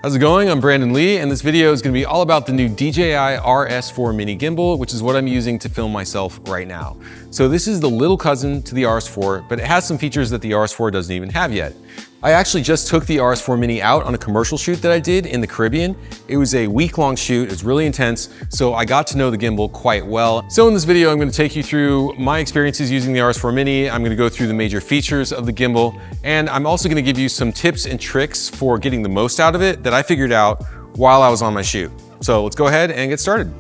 How's it going? I'm Brandon Lee, and this video is gonna be all about the new DJI RS4 mini gimbal, which is what I'm using to film myself right now. So this is the little cousin to the RS4, but it has some features that the RS4 doesn't even have yet. I actually just took the RS4 mini out on a commercial shoot that I did in the Caribbean. It was a week-long shoot, it was really intense, so I got to know the gimbal quite well. So in this video, I'm gonna take you through my experiences using the RS4 mini, I'm gonna go through the major features of the gimbal, and I'm also gonna give you some tips and tricks for getting the most out of it that I figured out while I was on my shoot. So let's go ahead and get started.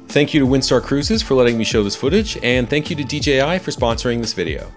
Thank you to Windstar Cruises for letting me show this footage, and thank you to DJI for sponsoring this video.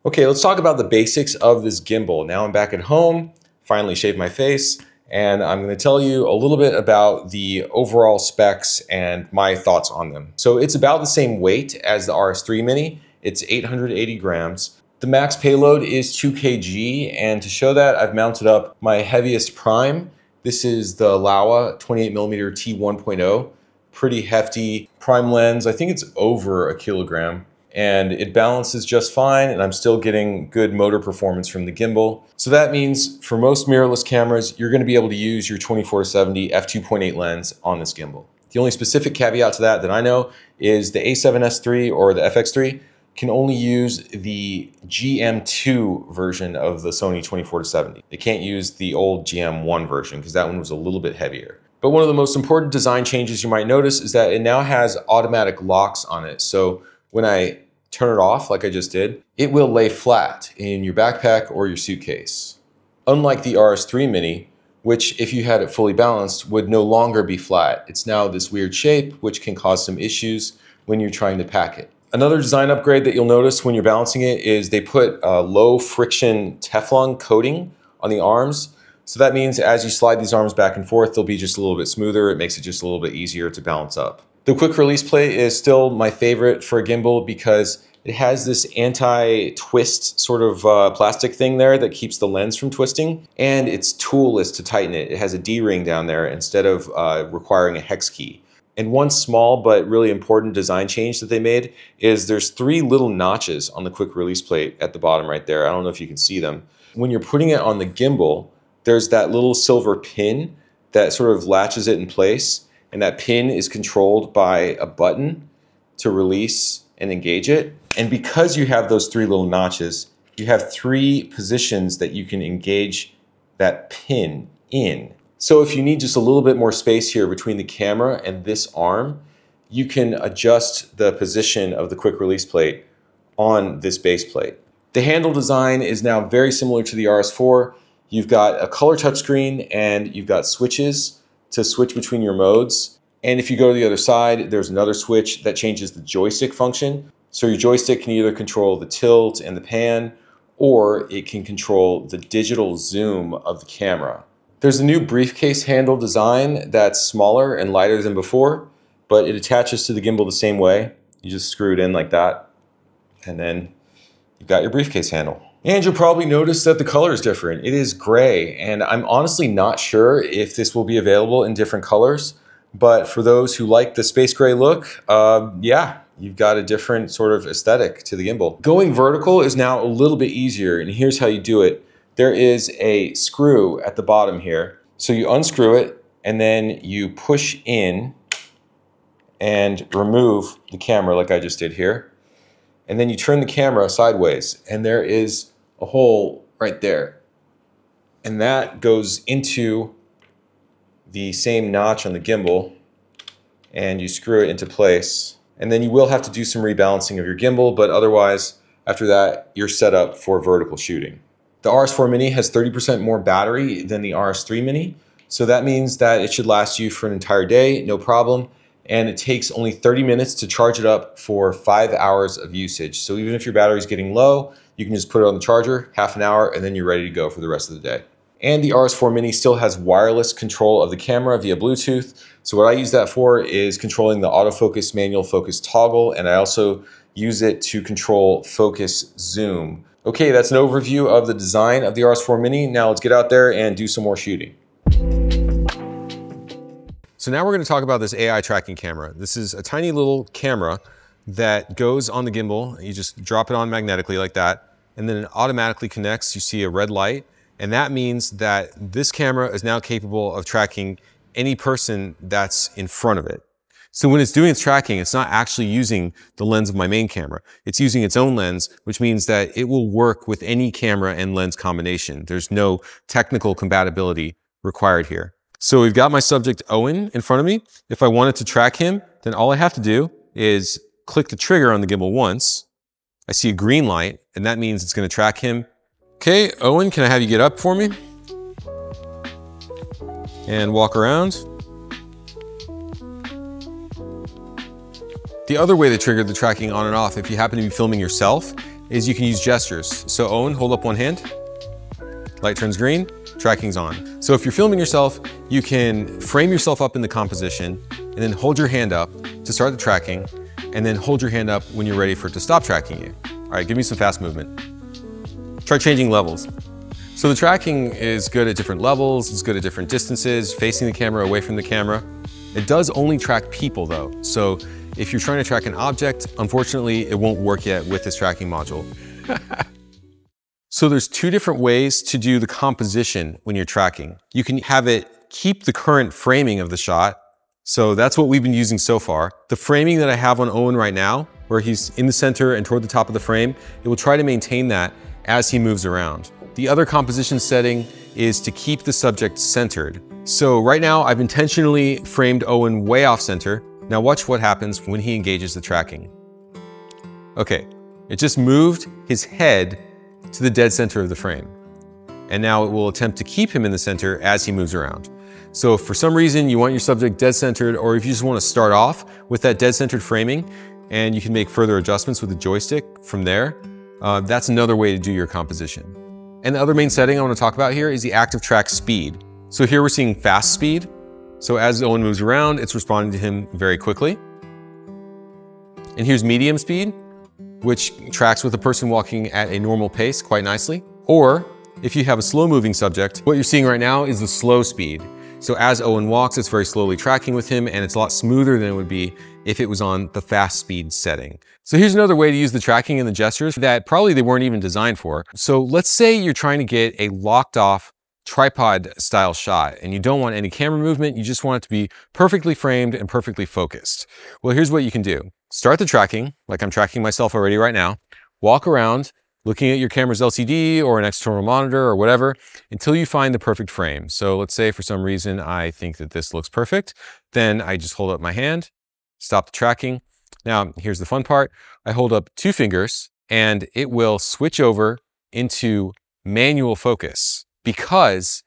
Okay, let's talk about the basics of this gimbal. Now I'm back at home, finally shaved my face, and I'm gonna tell you a little bit about the overall specs and my thoughts on them. So it's about the same weight as the RS3 mini. It's 880 grams. The max payload is 2 kg, and to show that, I've mounted up my heaviest prime. This is the Laowa 28mm T1.0. Pretty hefty prime lens. I think it's over a kilogram. And it balances just fine, and I'm still getting good motor performance from the gimbal. So that means for most mirrorless cameras, you're gonna be able to use your 24-70 f2.8 lens on this gimbal. The only specific caveat to that I know is the A7S III or the FX3 can only use the GM2 version of the Sony 24-70. They can't use the old GM1 version because that one was a little bit heavier. But one of the most important design changes you might notice is that it now has automatic locks on it. So when I turn it off like I just did, it will lay flat in your backpack or your suitcase. Unlike the RS3 mini, which if you had it fully balanced would no longer be flat. It's now this weird shape which can cause some issues when you're trying to pack it. Another design upgrade that you'll notice when you're balancing it is they put a low friction Teflon coating on the arms. So that means as you slide these arms back and forth, they'll be just a little bit smoother. It makes it just a little bit easier to balance up. The quick release plate is still my favorite for a gimbal because it has this anti-twist sort of plastic thing there that keeps the lens from twisting, and it's toolless to tighten it. It has a D-ring down there instead of requiring a hex key. And one small but really important design change that they made is there's 3 little notches on the quick release plate at the bottom right there. I don't know if you can see them. When you're putting it on the gimbal, there's that little silver pin that sort of latches it in place. And that pin is controlled by a button to release and engage it. And because you have those 3 little notches, you have 3 positions that you can engage that pin in. So if you need just a little bit more space here between the camera and this arm, you can adjust the position of the quick release plate on this base plate. The handle design is now very similar to the RS4. You've got a color touchscreen and you've got switches to switch between your modes. And if you go to the other side, there's another switch that changes the joystick function. So your joystick can either control the tilt and the pan, or it can control the digital zoom of the camera. There's a new briefcase handle design that's smaller and lighter than before, but it attaches to the gimbal the same way. You just screw it in like that, and then you've got your briefcase handle. And you'll probably notice that the color is different. It is gray, and I'm honestly not sure if this will be available in different colors, but for those who like the space gray look, yeah, you've got a different sort of aesthetic to the gimbal. Going vertical is now a little bit easier, and here's how you do it. There is a screw at the bottom here. So you unscrew it, and then you push in and remove the camera like I just did here. And then you turn the camera sideways, and there is a hole right there. And that goes into the same notch on the gimbal, and you screw it into place. And then you will have to do some rebalancing of your gimbal, but otherwise, after that, you're set up for vertical shooting. The RS4 mini has 30% more battery than the RS3 mini, so that means that it should last you for an entire day, no problem. And it takes only 30 minutes to charge it up for 5 hours of usage. So even if your battery is getting low, you can just put it on the charger, half an hour, and then you're ready to go for the rest of the day. And the RS4 mini still has wireless control of the camera via Bluetooth. So what I use that for is controlling the autofocus manual focus toggle, and I also use it to control focus zoom. Okay, that's an overview of the design of the RS4 mini. Now let's get out there and do some more shooting. So now we're going to talk about this AI tracking camera. This is a tiny little camera that goes on the gimbal. You just drop it on magnetically like that, and then it automatically connects. You see a red light, and that means that this camera is now capable of tracking any person that's in front of it. So when it's doing its tracking, it's not actually using the lens of my main camera. It's using its own lens, which means that it will work with any camera and lens combination. There's no technical compatibility required here. So we've got my subject Owen in front of me. If I wanted to track him, then all I have to do is click the trigger on the gimbal once. I see a green light, and that means it's going to track him. Okay, Owen, can I have you get up for me? And walk around. The other way to trigger the tracking on and off, if you happen to be filming yourself, is you can use gestures. So Owen, hold up one hand. Light turns green, tracking's on. So if you're filming yourself, you can frame yourself up in the composition and then hold your hand up to start the tracking, and then hold your hand up when you're ready for it to stop tracking you. All right, give me some fast movement. Try changing levels. So the tracking is good at different levels, it's good at different distances, facing the camera, away from the camera. It does only track people though. So if you're trying to track an object, unfortunately, it won't work yet with this tracking module. So there's two different ways to do the composition when you're tracking. You can have it keep the current framing of the shot. So that's what we've been using so far. The framing that I have on Owen right now, where he's in the center and toward the top of the frame, it will try to maintain that as he moves around. The other composition setting is to keep the subject centered. So right now I've intentionally framed Owen way off center. Now watch what happens when he engages the tracking. Okay, it just moved his head to the dead center of the frame. And now it will attempt to keep him in the center as he moves around. So if for some reason you want your subject dead centered, or if you just want to start off with that dead centered framing, and you can make further adjustments with the joystick from there, that's another way to do your composition. And the other main setting I want to talk about here is the active track speed. So here we're seeing fast speed. So as Owen moves around, it's responding to him very quickly. And here's medium speed, which tracks with a person walking at a normal pace quite nicely. Or if you have a slow moving subject, what you're seeing right now is the slow speed. So as Owen walks, it's very slowly tracking with him, and it's a lot smoother than it would be if it was on the fast speed setting. So here's another way to use the tracking and the gestures that probably they weren't even designed for. So let's say you're trying to get a locked off tripod style shot and you don't want any camera movement, you just want it to be perfectly framed and perfectly focused. Well, here's what you can do. Start the tracking, like I'm tracking myself already right now. Walk around, looking at your camera's LCD or an external monitor or whatever, until you find the perfect frame. So let's say for some reason I think that this looks perfect. Then I just hold up my hand, stop the tracking. Now, here's the fun part. I hold up two fingers and it will switch over into manual focus, because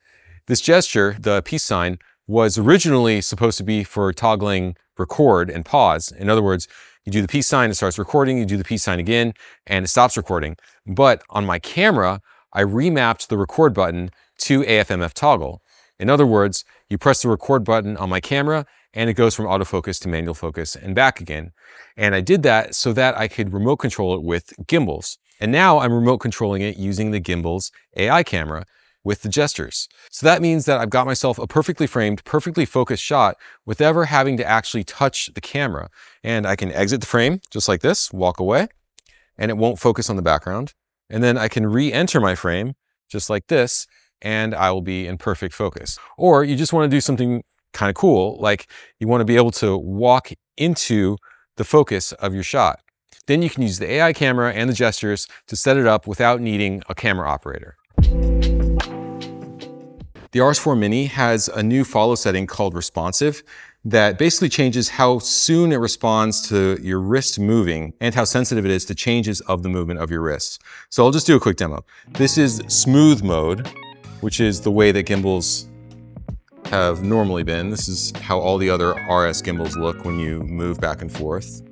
this gesture, the peace sign, was originally supposed to be for toggling record and pause. In other words, you do the peace sign, it starts recording, you do the peace sign again, and it stops recording. But on my camera, I remapped the record button to AFMF toggle. In other words, you press the record button on my camera and it goes from autofocus to manual focus and back again. And I did that so that I could remote control it with gimbals. And now I'm remote controlling it using the gimbal's AI camera with the gestures. So that means that I've got myself a perfectly framed, perfectly focused shot without ever having to actually touch the camera. And I can exit the frame just like this, walk away, and it won't focus on the background. And then I can re-enter my frame just like this, and I will be in perfect focus. Or you just want to do something kind of cool, like you want to be able to walk into the focus of your shot. Then you can use the AI camera and the gestures to set it up without needing a camera operator. The RS4 Mini has a new follow setting called responsive that basically changes how soon it responds to your wrist moving and how sensitive it is to changes of the movement of your wrist. So I'll just do a quick demo. This is smooth mode, which is the way that gimbals have normally been. This is how all the other RS gimbals look when you move back and forth.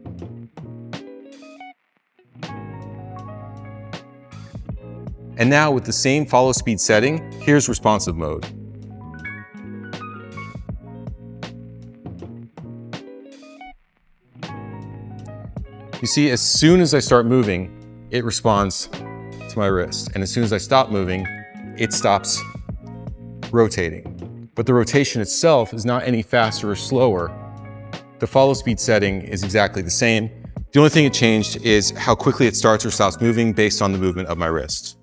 And now with the same follow speed setting, here's responsive mode. You see, as soon as I start moving, it responds to my wrist. And as soon as I stop moving, it stops rotating. But the rotation itself is not any faster or slower. The follow speed setting is exactly the same. The only thing it changed is how quickly it starts or stops moving based on the movement of my wrist.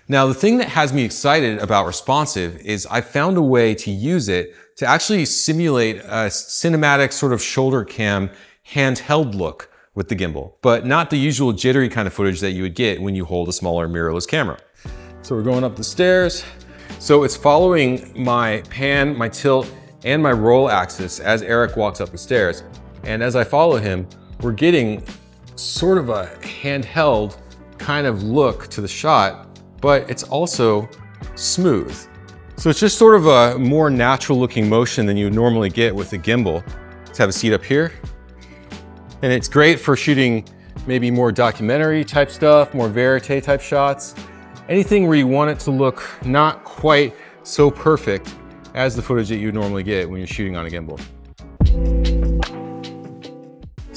Now, the thing that has me excited about responsive is I found a way to use it to actually simulate a cinematic sort of shoulder cam handheld look with the gimbal, but not the usual jittery kind of footage that you would get when you hold a smaller mirrorless camera. So we're going up the stairs. So it's following my pan, my tilt, and my roll axis as Eric walks up the stairs. And as I follow him, we're getting sort of a handheld kind of look to the shot, but it's also smooth. So it's just sort of a more natural looking motion than you would normally get with a gimbal. Let's have a seat up here. And it's great for shooting maybe more documentary type stuff, more verite type shots. Anything where you want it to look not quite so perfect as the footage that you would normally get when you're shooting on a gimbal.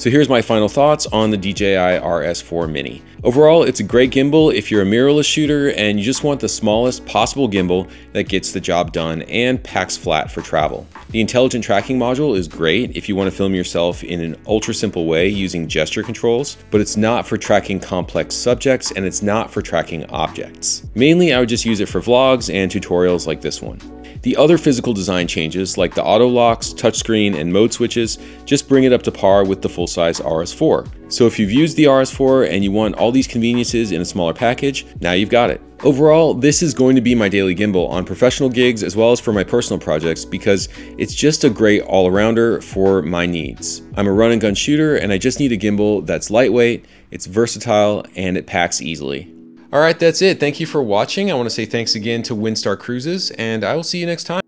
So here's my final thoughts on the DJI RS4 Mini. Overall, it's a great gimbal if you're a mirrorless shooter and you just want the smallest possible gimbal that gets the job done and packs flat for travel. The intelligent tracking module is great if you want to film yourself in an ultra simple way using gesture controls, but it's not for tracking complex subjects and it's not for tracking objects. Mainly, I would just use it for vlogs and tutorials like this one. The other physical design changes, like the auto locks, touchscreen, and mode switches, just bring it up to par with the full-size RS4. So if you've used the RS4 and you want all these conveniences in a smaller package, now you've got it. Overall, this is going to be my daily gimbal on professional gigs as well as for my personal projects because it's just a great all-arounder for my needs. I'm a run and gun shooter and I just need a gimbal that's lightweight, it's versatile, and it packs easily. All right, that's it. Thank you for watching. I want to say thanks again to Windstar Cruises, and I will see you next time.